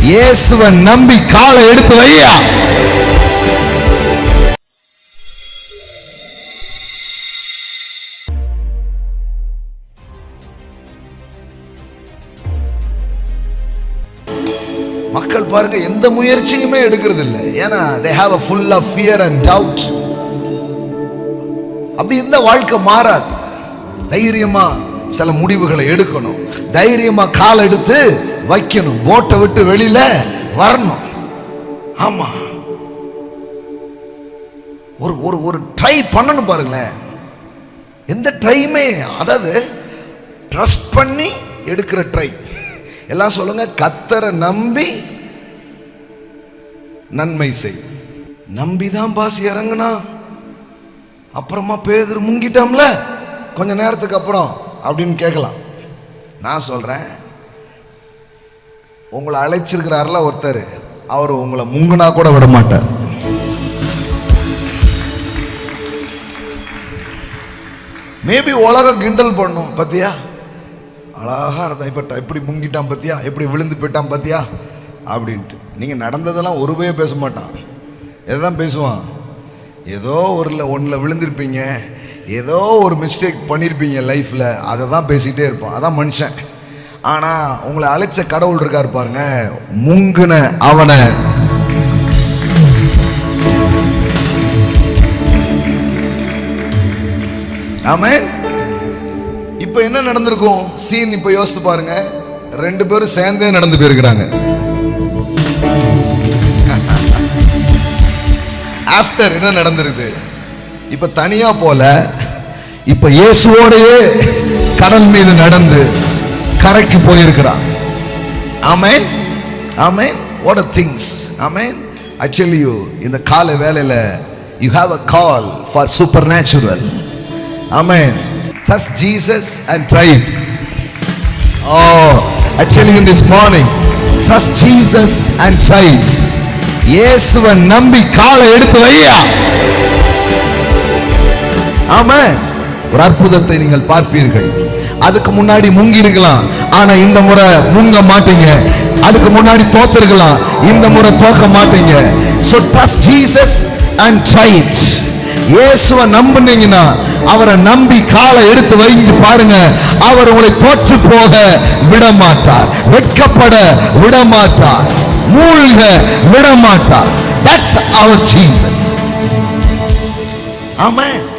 இயேசுவை நம்பி காலை எடுத்து வையா. மக்கள் பாருங்க எந்த முயற்சியுமே எடுக்கிறது இல்லை. ஏன்னா they have a full of fear and doubt. அப்படி இருந்த வாழ்க்கை மாறாது. தைரியமா சில முடிவுகளை எடுக்கணும், தைரியமா கால் எடுத்து வைக்கணும், போட்டை விட்டு வெளியில வரணும். ஆமா, ஒரு ஒரு ஒரு ட்ரை பண்ணணும் பாருங்களேன். எந்த ட்ரைமே, அதாவது ட்ரஸ்ட் பண்ணி எடுக்கிற ட்ரை. எல்லாம் சொல்லுங்க, கர்த்தரை நம்பி நன்மை செய். நம்பிதான் பாஸ் இறங்குனா. அப்புறமா பேதுரு முங்கிட்டாம்ல கொஞ்ச நேரத்துக்கு அப்புறம் அப்படின்னு கேட்கலாம். நான் சொல்றேன், உங்களை அழைச்சிருக்கிறாருல ஒருத்தர், அவர் உங்களை முங்குனா கூட விட மாட்டார். மேபி உலகம் கிண்டல் பண்ணும், பத்தியா அழகா இருந்தா, இப்ப எப்படி முங்கிட்டான் பத்தியா, எப்படி விழுந்து போயிட்டான் பத்தியா அப்படின்ட்டு. நீங்க நடந்ததெல்லாம் ஒருவே பேச மாட்டான். எதான் பேசுவான்? ஏதோ ஒன்றில் விழுந்திருப்பீங்க, ஏதோ ஒரு மிஸ்டேக் பண்ணியிருப்பீங்க லைஃப்ல, அதை தான் பேசிக்கிட்டே இருப்பான். அதான் மனுஷன். ஆனா உங்களை அழைச்ச கடவுள் இருக்காரு பாருங்க, முங்குன அவனை ஆமென். இப்ப என்ன நடந்திருக்கும் சீன்? இப்ப யோசித்து பாருங்க, ரெண்டு பேரும் சேர்ந்தே நடந்து போயிருக்கிறாங்க. ஆஃப்டர் என்ன நடந்திருக்கு? இப்ப தனியா போல, இப்ப இயேசுவோடையே கடல் மீது நடந்து கரைக்கு போயிருக்கிறான். ஆமென், ஆமென். What a things. Amen. I tell you, இந்த காலை வேளையில you have a call for supernatural. Amen. Trust Jesus and try it. Oh, I tell you this morning, trust Jesus and try it. இயேசுவை நம்பி காலை எடுத்து வையா. ஆமென். ஒரு அற்புதத்தை நீங்கள் பார்ப்பீர்கள். அதுக்கு முன்னாடி முங்கி இருக்கலாம், ஆனா இந்த முறை முங்க மாட்டீங்க. அதுக்கு முன்னாடி தோத்திருக்கலாம், இந்த முறை தோக்க மாட்டீங்க. So trust Jesus and try it. இயேசுவை நம்புனீங்கன்னா, அவரை நம்பி காலை எடுத்து வைங்க பாருங்க, அவர் உங்களை தோற்று போக விட மாட்டார், வெட்கப்பட விட மாட்டார், மூழ்க விட மாட்டார். That's our Jesus. Amen.